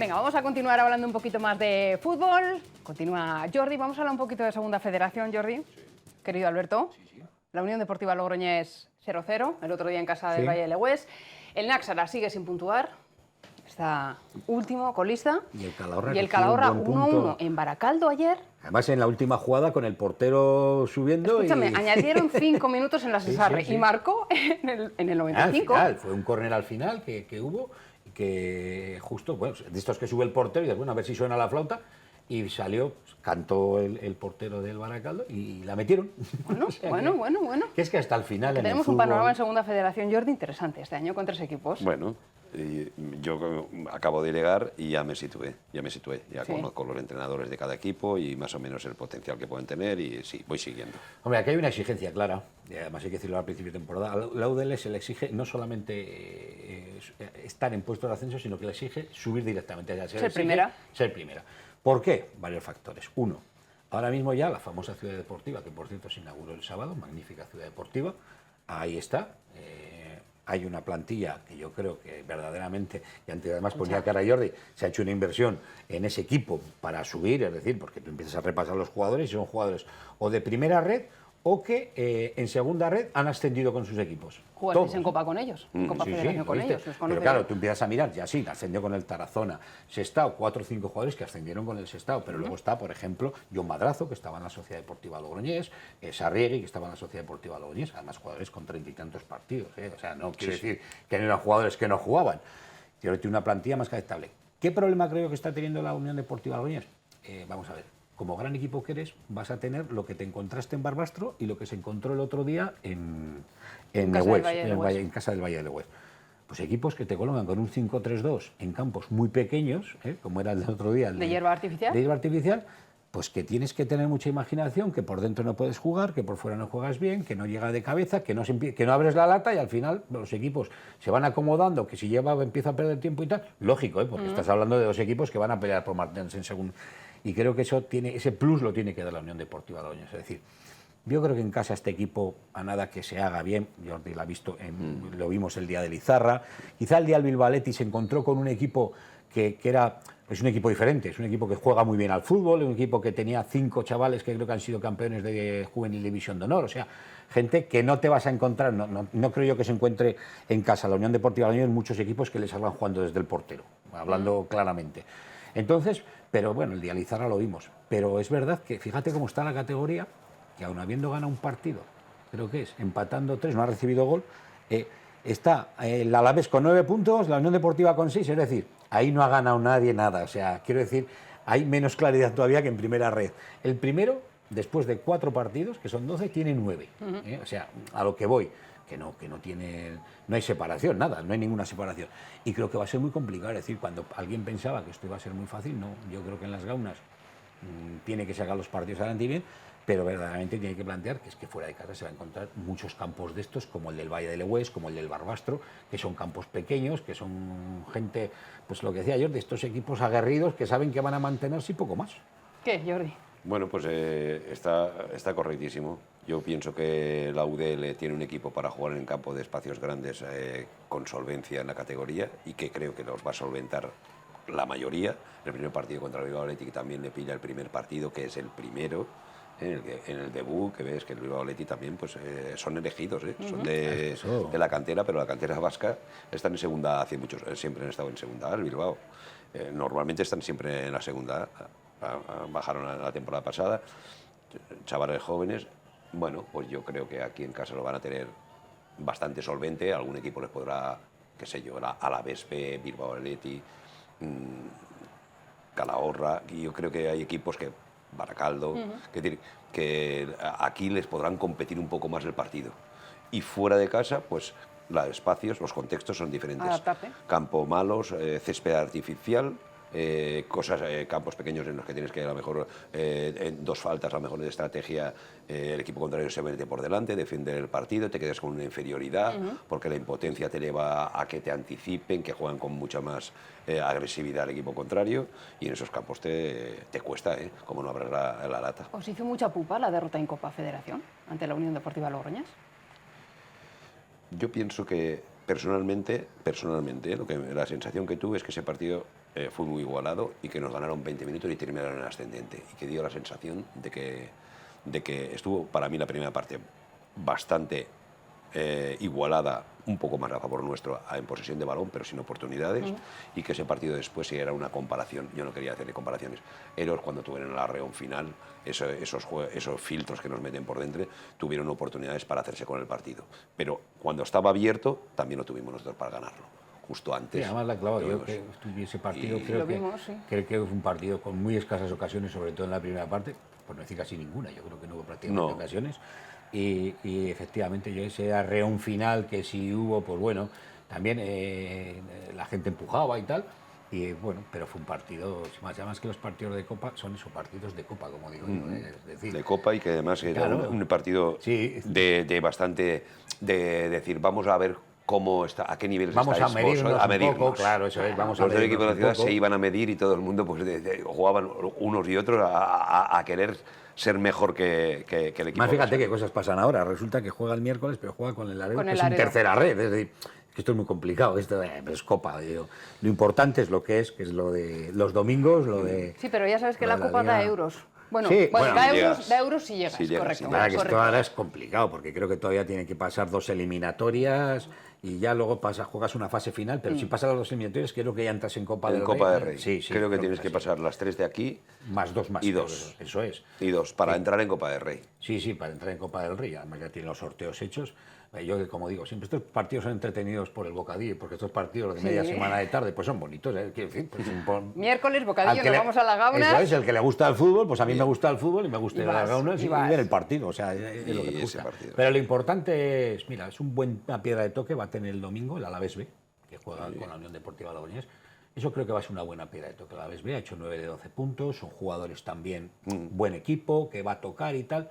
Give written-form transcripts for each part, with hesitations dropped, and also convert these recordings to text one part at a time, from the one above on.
Venga, vamos a continuar hablando un poquito más de fútbol. Continúa Jordi. Vamos a hablar un poquito de Segunda Federación, Jordi. Sí. Querido Alberto. Sí. La Unión Deportiva Logroñés 0-0, el otro día en casa del Valle de Legués. El Náxara sigue sin puntuar. Está último, colista. Y el Calahorra 1-1 en Baracaldo ayer. Además, en la última jugada con el portero subiendo. Escúchame, añadieron 5 minutos en la Cesarre y marcó en el 95. Al final, fue un córner al final que hubo, que justo, bueno, de estos que sube el portero y dices, bueno, a ver si suena la flauta. Y salió, cantó el portero del Baracaldo y la metieron. Bueno, o sea, bueno. Que es que hasta el final. Tenemos un panorama en Segunda Federación, Jordi, interesante este año con 3 equipos. Bueno. Yo acabo de llegar y ya me situé, ya sí. Conozco los entrenadores de cada equipo y más o menos el potencial que pueden tener y sí, voy siguiendo. Hombre, aquí hay una exigencia clara, y además hay que decirlo al principio de temporada. La UDL se le exige no solamente estar en puesto de ascenso, sino que le exige subir directamente. Ser primera. Ser primera. ¿Por qué? Varios factores. Uno, ahora mismo ya la famosa ciudad deportiva, que por cierto se inauguró el sábado, magnífica ciudad deportiva, ahí está. Hay una plantilla que yo creo que verdaderamente, y antes además ponía cara a Jordi, se ha hecho una inversión en ese equipo para subir, es decir, porque tú empiezas a repasar los jugadores y son jugadores o de primera red o que en segunda red han ascendido con sus equipos. ¿Jugasteis en Copa con ellos? En Copa Federación con ellos. Pero claro, tú empiezas a mirar, ya sí, ascendió con el Tarazona, Sestao, 4 o 5 jugadores que ascendieron con el Sestao, pero luego está, por ejemplo, John Madrazo, que estaba en la Sociedad Deportiva Logroñés, Sarriegui, que estaba en la Sociedad Deportiva Logroñés, además jugadores con 30 y tantos partidos, o sea, no quiere decir que no eran jugadores que no jugaban. Tiene una plantilla más que aceptable. ¿Qué problema creo que está teniendo la Unión Deportiva Logroñés? Vamos a ver. Como gran equipo que eres, vas a tener lo que te encontraste en Barbastro y lo que se encontró el otro día en casa del Valle de Legués. Pues equipos que te colocan con un 5-3-2 en campos muy pequeños, como era el del otro día. ¿De hierba artificial? De hierba artificial, pues que tienes que tener mucha imaginación, que por dentro no puedes jugar, que por fuera no juegas bien, que no llega de cabeza, que no abres la lata y al final los equipos se van acomodando, que si empieza a perder tiempo y tal. Lógico, porque estás hablando de 2 equipos que van a pelear por mantenerse en segundo. Y creo que ese plus lo tiene que dar la Unión Deportiva Logroñés. Es decir, yo creo que en casa este equipo, a nada que se haga bien, Jordi lo ha visto, lo vimos el día de Lizarra, quizá el día del Bilbao Athletic se encontró con un equipo que es un equipo diferente, es un equipo que juega muy bien al fútbol, es un equipo que tenía 5 chavales que creo que han sido campeones de Juvenil División de Honor, o sea, gente que no te vas a encontrar, no creo yo que se encuentre en casa la Unión Deportiva Logroñés en muchos equipos que les salgan jugando desde el portero, hablando claramente. Entonces, pero bueno, el día de Lizarra lo vimos. Pero es verdad que fíjate cómo está la categoría, que aun habiendo ganado un partido, creo que es, empatando 3, no ha recibido gol, está el Alavés con 9 puntos, la Unión Deportiva con 6, es decir, ahí no ha ganado nadie nada. O sea, quiero decir, hay menos claridad todavía que en primera red. El primero, después de 4 partidos, que son 12, tiene 9. O sea, a lo que voy. Que no hay separación, nada, no hay ninguna separación. Y creo que va a ser muy complicado, es decir, cuando alguien pensaba que esto iba a ser muy fácil, no, yo creo que en las gaunas tiene que sacar los partidos adelante y bien, pero verdaderamente tiene que plantear que es que fuera de casa se va a encontrar muchos campos de estos, como el del Valle de Legués, como el del Barbastro, que son campos pequeños, que son gente, pues lo que decía yo, de estos equipos aguerridos que saben que van a mantenerse y poco más. ¿Qué, Jordi? Bueno, pues está correctísimo. Yo pienso que la UDL tiene un equipo para jugar en campo de espacios grandes con solvencia en la categoría y que creo que los va a solventar la mayoría. El primer partido contra el Bilbao Athletic también le pilla el primer partido, que es el primero. En el debut, que ves que el Bilbao Athletic también pues, son elegidos, son de la cantera, pero la cantera vasca están en segunda hace muchos, siempre han estado en segunda A, el Bilbao. Normalmente están siempre en la segunda A, bajaron la temporada pasada, chavales jóvenes. Bueno, pues yo creo que aquí en casa lo van a tener bastante solvente, algún equipo les podrá, qué sé yo, Alavés B, Bilbao Athletic, Calahorra, y yo creo que hay equipos que Baracaldo, que aquí les podrán competir un poco más el partido. Y fuera de casa, pues los espacios, los contextos son diferentes. Adaptarte. Campo malos, césped artificial, campos pequeños en los que tienes que a lo mejor en 2 faltas, a lo mejor de estrategia, el equipo contrario se mete por delante, defiende el partido, te quedas con una inferioridad, porque la impotencia te lleva a que te anticipen, que juegan con mucha más agresividad al equipo contrario, y en esos campos te cuesta, como no abres la lata. ¿Os hizo mucha pupa la derrota en Copa Federación ante la Unión Deportiva Logroñés? Yo pienso que personalmente, la sensación que tuve es que ese partido fue muy igualado y que nos ganaron 20 minutos y terminaron en ascendente. Y que dio la sensación de que estuvo, para mí, la primera parte bastante igualada, un poco más a favor nuestro en posesión de balón, pero sin oportunidades, y que ese partido después sí era una comparación. Yo no quería hacerle comparaciones. Eros, cuando tuvieron el arreón final, esos filtros que nos meten por dentro, tuvieron oportunidades para hacerse con el partido. Pero cuando estaba abierto, también lo tuvimos nosotros para ganarlo. Justo antes. Sí, además la clave, yo que estuve ese partido, creo que es un partido con muy escasas ocasiones, sobre todo en la primera parte, por no decir casi ninguna, yo creo que no hubo prácticamente ocasiones. Y efectivamente, yo ese arreón final que sí hubo, pues bueno, también la gente empujaba y tal. Y bueno, pero fue un partido, además que los partidos de Copa son esos partidos de Copa, como digo yo. Es decir, de Copa, y que además era un partido de bastante, de decir, vamos a ver cómo está, a qué niveles vamos está a medirnos un poco, claro, eso es, vamos a los dos equipos de la ciudad poco. se iban a medir y todo el mundo pues jugaban unos y otros a querer ser mejor que el equipo. Más fíjate qué cosas pasan ahora. Resulta que juega el miércoles, pero juega con el Laredo, que es Laredo. en tercera red. Es decir, que esto es muy complicado. Esto es Copa. Digo. Lo importante es lo que es lo de los domingos, lo de... Sí, pero ya sabes que la Copa da euros. Bueno, sí, da euros si llegas, correcto. Claro, que esto ahora es complicado, porque creo que todavía tienen que pasar 2 eliminatorias y ya luego juegas una fase final, pero si pasas las 2 eliminatorias, creo que ya entras en Copa del Rey. Sí, creo que tienes que pasar las 3 de aquí. Más 2 más y 2. Eso es. Y 2, para entrar en Copa del Rey. Sí, para entrar en Copa del Rey. Además ya tienen los sorteos hechos. Yo, como digo, siempre estos partidos son entretenidos por el bocadillo, porque estos partidos de media semana de tarde pues son bonitos. Quiero decir, pues miércoles, bocadillo, nos vamos a las gaunas. Eso es, el que le gusta el fútbol, pues a mí me gusta el fútbol y me gusta ir a las gaunas y ver el partido. O sea, es lo que me gusta. Pero lo importante es, mira, es una piedra de toque, va a tener el domingo el Alavés B, que juega con la Unión Deportiva Logroñés. Eso creo que va a ser una buena piedra de toque. El Alavés B ha hecho 9 de 12 puntos, son jugadores también, buen equipo, que va a tocar y tal.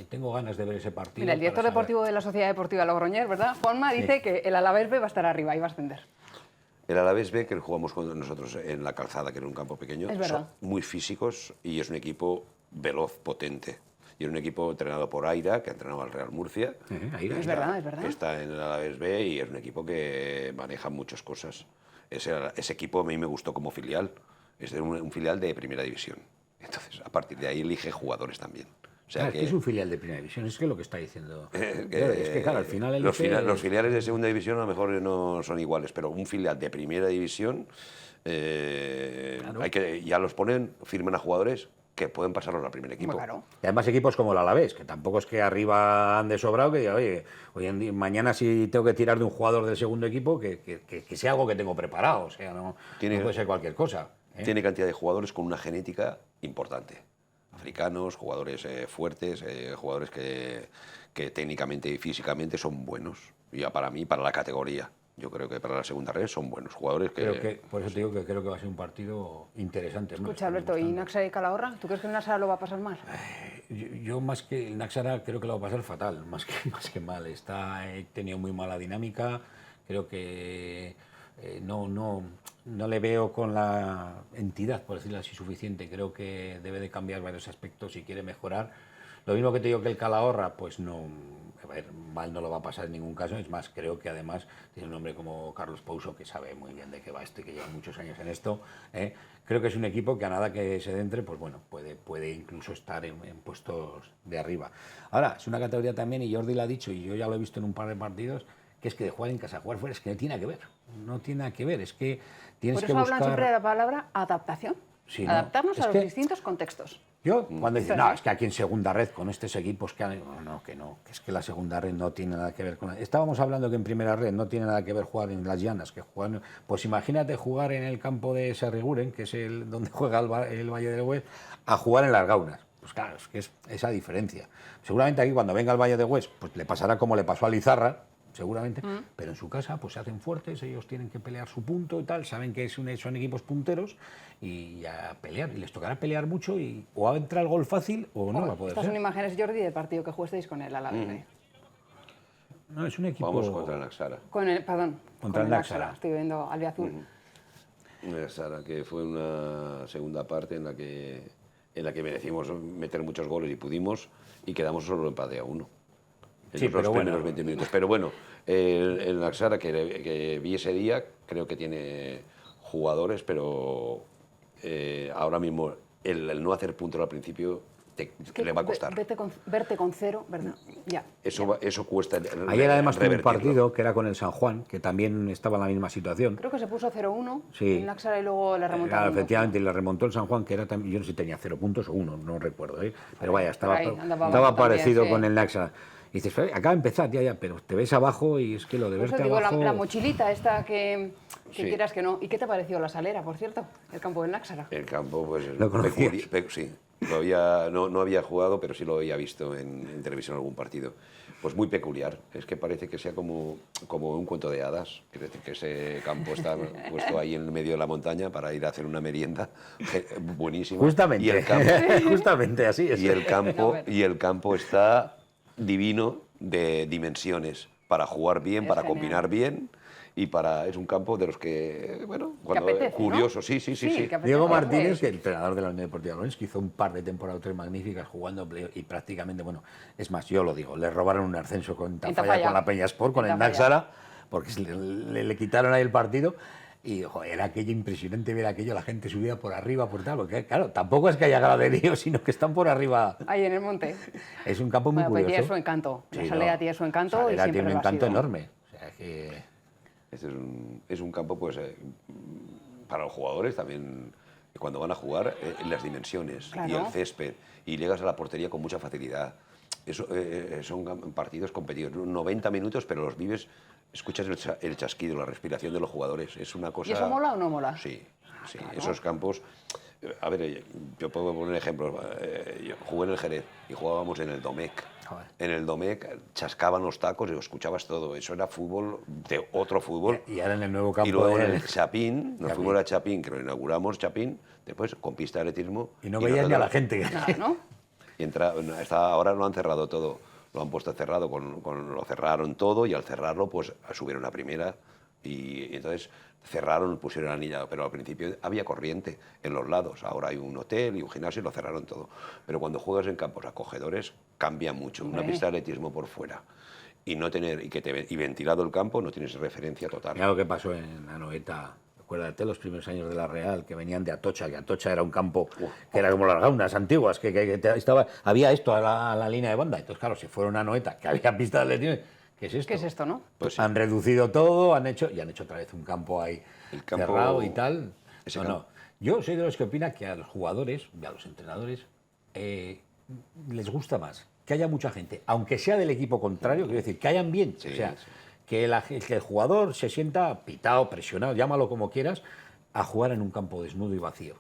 Tengo ganas de ver ese partido. Mira, el director deportivo de la Sociedad Deportiva Logroñés, ¿verdad? Juanma dice que el Alavés B va a estar arriba y va a ascender. El Alavés B, que jugamos con nosotros en la Calzada, que era un campo pequeño, son muy físicos y es un equipo veloz, potente. Y era un equipo entrenado por Aira, que entrenaba al Real Murcia. Es verdad. Está en el Alavés B y es un equipo que maneja muchas cosas. Ese equipo a mí me gustó como filial. Es un filial de primera división. Entonces, a partir de ahí elige jugadores también. O sea, que es un filial de primera división, es que lo que está diciendo. Es que claro, al final los filiales de segunda división a lo mejor no son iguales, pero un filial de primera división ya los ponen, firman a jugadores que pueden pasarlos al primer equipo. Claro. Y además equipos como el Alavés, que tampoco es que arriba han de sobrado, que diga, oye, mañana si tengo que tirar de un jugador del segundo equipo, que sea algo que tengo preparado, o sea, no puede ser cualquier cosa. Tiene cantidad de jugadores con una genética importante. Africanos, jugadores fuertes, jugadores que técnicamente y físicamente son buenos. Y para mí, para la categoría, yo creo que para la segunda red son buenos jugadores. Por eso te digo que creo que va a ser un partido interesante. Escucha, Alberto, ¿y Naxara y Calahorra? ¿Tú crees que el Naxara lo va a pasar mal? Yo más que el Naxara creo que lo va a pasar fatal, más que mal. He tenido muy mala dinámica, creo que no le veo con la entidad, por decirlo así, suficiente. Creo que debe de cambiar varios aspectos si quiere mejorar. Lo mismo que te digo que el Calahorra, pues no, a ver, mal no lo va a pasar en ningún caso. Es más, creo que además tiene un hombre como Carlos Pouso, que sabe muy bien de qué va esto y que lleva muchos años en esto. Creo que es un equipo que a nada que se entre, pues bueno, puede incluso estar en puestos de arriba. Ahora, es una categoría también, y Jordi lo ha dicho, y yo ya lo he visto en un par de partidos, que es que de jugar en casa a jugar fuera es que no tiene nada que ver. No tiene nada que ver, es que tienes que buscar... Por eso hablan siempre de la palabra adaptación. Sí, adaptarnos a los distintos contextos. Yo, cuando dicen, no, es que aquí en segunda red con estos equipos que es que la segunda red no tiene nada que ver con... Estábamos hablando que en primera red no tiene nada que ver jugar en las llanas, que juegan... Pues imagínate jugar en el campo de Sarriguren, que es donde juega el Valle del Hues, a jugar en las gaunas. Pues claro, es que es esa diferencia. Seguramente aquí cuando venga el Valle del Hues, pues le pasará como le pasó a Lizarra, seguramente, pero en su casa pues se hacen fuertes, ellos tienen que pelear su punto y tal, saben que son equipos punteros y a pelear, y les tocará pelear mucho y o va a entrar el gol fácil o no va a poder Estas ser. son imágenes, Jordi, del partido que jugasteis con el Alavés. No, es un equipo... Vamos contra el Naxara. Contra el Naxara. Estoy viendo albiazul. Naxara, que fue una segunda parte en la que merecimos meter muchos goles y pudimos, y quedamos solo empate a 1. en Sí, los pero primeros bueno. 20 minutos. Pero bueno, el Naxara que vi ese día, creo que tiene jugadores, pero ahora mismo el no hacer puntos al principio Es que le va a costar. verte con cero, ¿verdad? Ya. Eso cuesta. Ayer además tuvo un revertirlo. partido que era con el San Juan, que también estaba en la misma situación. Creo que se puso 0-1 Sí. en Naxara y luego le remontaron. Claro, 2, ¿no? efectivamente, le remontó el San Juan, que era también, yo no sé si tenía 0 puntos o 1, no recuerdo, ¿eh? Pero vaya, estaba, ahí andaba estaba abajo también, parecido sí. con el Naxa. Y dices, acaba de empezar, ya, pero te ves abajo y es que lo de Por eso verte digo, abajo... la mochilita esta que Sí. quieras que no. ¿Y qué te pareció la Salera, por cierto? El campo del Náxara. El campo, pues. ¿Lo conocías? Sí. No había jugado, pero sí lo había visto en televisión algún partido. Pues muy peculiar. Es que parece que sea como un cuento de hadas. Es decir, que ese campo está puesto ahí en el medio de la montaña para ir a hacer una merienda. Buenísima. Justamente, Y el campo, justamente así es. y el campo está divino de dimensiones para jugar bien, Es para genial. combinar bien. Es un campo de los que, bueno, cuando apetece, curioso, ¿no? sí. Que apetece. Diego Martínez, Sí. que el entrenador de la Unión Deportiva Lorenz, que hizo un par de temporadas tres magníficas jugando y prácticamente, bueno, es más, yo lo digo, le robaron un ascenso con Tafalla, Tafalla. con la Peña Sport, con En el Tafalla. Náxara, porque le quitaron ahí el partido. Y joder, era aquello impresionante ver aquello, la gente subida por arriba, por tal, porque claro, tampoco es que haya graderío, sino que están por arriba. Ahí en el monte. Es un campo muy Bueno, pues curioso. tiene su encanto. La Sí, Salera ¿no? tiene su encanto y Salera siempre tiene un lo ha encanto sido. enorme. O sea que... Este es un campo, pues, para los jugadores también, cuando van a jugar, las dimensiones y Claro. el césped, y llegas a la portería con mucha facilidad. Son partidos competidos, 90 minutos, pero los vives, escuchas el chasquido, la respiración de los jugadores. Es una cosa... ¿Y eso mola o no mola? Sí. Esos campos... A ver, yo puedo poner ejemplos. Yo jugué en el Jerez y jugábamos en el Domecq. Joder. En el Domecq chascaban los tacos y lo escuchabas todo. Eso era fútbol de otro fútbol. Y ahora en el nuevo campo Y luego de- en el Chapín, nos Chapín. fuimos a Chapín, que lo inauguramos, Chapín, después con pista de atletismo. Y no veías ni a la nosotros- gente. Nada, ¿no? Y ahora lo han cerrado todo, lo han puesto cerrado, lo cerraron todo y al cerrarlo pues subieron a primera y entonces cerraron, pusieron anillado, pero al principio había corriente en los lados, ahora hay un hotel y un gimnasio y lo cerraron todo. Pero cuando juegas en campos acogedores cambia mucho, una Hombre. pista de atletismo por fuera y no tener y ventilado el campo no tienes referencia total. Mira lo que pasó en Anoeta. Acuérdate los primeros años de la Real, que venían de Atocha, que Atocha era un campo que era como las gaunas antiguas, había esto a la línea de banda. Entonces, claro, si fueron a Anoeta, que había pista de atletismo, ¿qué es esto? ¿Qué es esto, no? Pues sí. Han reducido todo, han hecho otra vez un campo ahí El campo- cerrado y tal. ese No, campo. no. Yo soy de los que opina que a los jugadores y a los entrenadores les gusta más que haya mucha gente, aunque sea del equipo contrario, quiero decir, que hayan bien. Sí, o sea, sí. que el jugador se sienta pitado, presionado, llámalo como quieras, a jugar en un campo desnudo y vacío.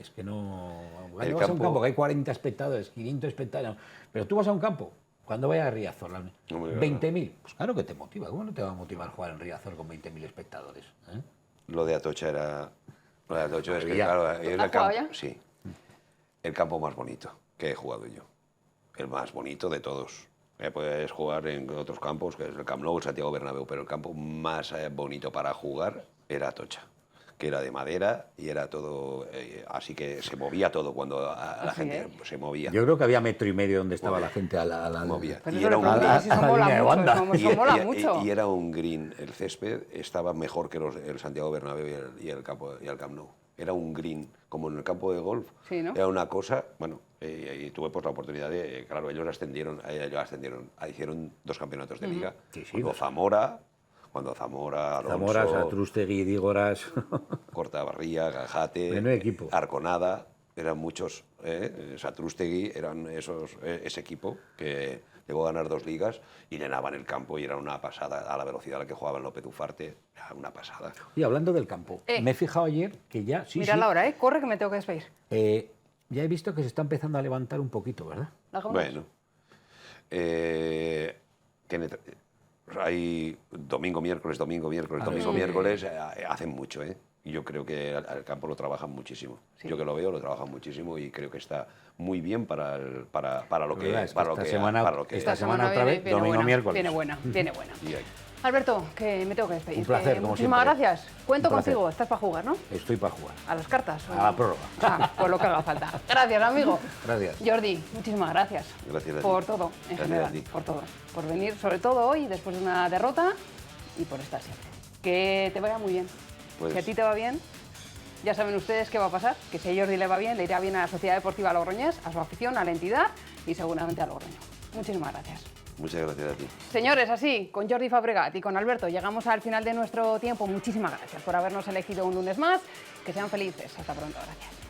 Es que no... Cuando El vas a un campo- campo que hay 40 espectadores, 500 espectadores, pero tú vas a un campo, cuando vayas a Riazor, Hombre, 20.000, pues claro que te motiva. ¿Cómo no te va a motivar jugar en Riazor con 20.000 espectadores? ¿Eh? Lo de Atocha era... Lo de Atocha es que, Maravilla. claro, ¿Has era el jugado campo... ya? Sí. El campo más bonito que he jugado yo. El más bonito de todos. Puedes jugar en otros campos, que es el Camp Nou, el Santiago Bernabéu, pero el campo más bonito para jugar era Atocha, que era de madera y era todo... así que se movía todo cuando la Así gente es. se movía. Yo creo que había metro y medio donde estaba la gente a la Movía. Pero Y eso era le un preguntaba green. si eso a la mola línea de mucho. banda. Eso mola mucho. Y era un green, el césped estaba mejor que el Santiago Bernabéu y el Camp Nou. Era un green, como en el campo de golf. Sí, ¿no? Era una cosa, bueno, y tuve pues la oportunidad de, claro, ellos ascendieron, hicieron 2 campeonatos de liga. Sí, sí, Cuando Zamora, Alonso, Zamoras, Atrústegui, Dígoras... Cortabarría, Gajate, Menudo equipo. Arconada, eran muchos, Satrústegui, eran ese equipo que llegó a ganar 2 ligas y llenaban el campo y era una pasada, a la velocidad a la que jugaban López Ufarte, era una pasada. Y hablando del campo, me he fijado ayer que ya... Sí, Mira sí, la hora, ¿eh? Corre que me tengo que despedir. ya he visto que se está empezando a levantar un poquito, ¿verdad? ¿La hagamos? Bueno, hay domingo, miércoles, miércoles, hacen mucho, ¿eh? Y yo creo que al campo lo trabajan muchísimo. Sí. Yo que lo veo, lo trabajan muchísimo y creo que está muy bien para lo La que... verdad es que para lo esta que- semana- para lo que- esta semana otra vez, viene domingo, buena, miércoles. Viene buena, viene buena. y hay- Alberto, que me tengo que despedir. Un placer, como muchísimas siempre. gracias. Cuento Un placer. contigo, estás para jugar, ¿no? Estoy para jugar. A las cartas. A la prórroga. Por lo que haga falta. Gracias, amigo. Gracias. Jordi, muchísimas gracias. Gracias a ti. Por todo, en Gracias a general. ti. Por todo. Por venir, sobre todo hoy, después de una derrota, y por estar siempre. Que te vaya muy bien. Pues- Si a ti te va bien, ya saben ustedes qué va a pasar. Que si a Jordi le va bien, le irá bien a la Sociedad Deportiva Logroñés, a su afición, a la entidad y seguramente a Logroño. Muchísimas gracias. Muchas gracias a ti. Señores, así, con Jordi Fabregat y con Alberto, llegamos al final de nuestro tiempo. Muchísimas gracias por habernos elegido un lunes más. Que sean felices. Hasta pronto. Gracias.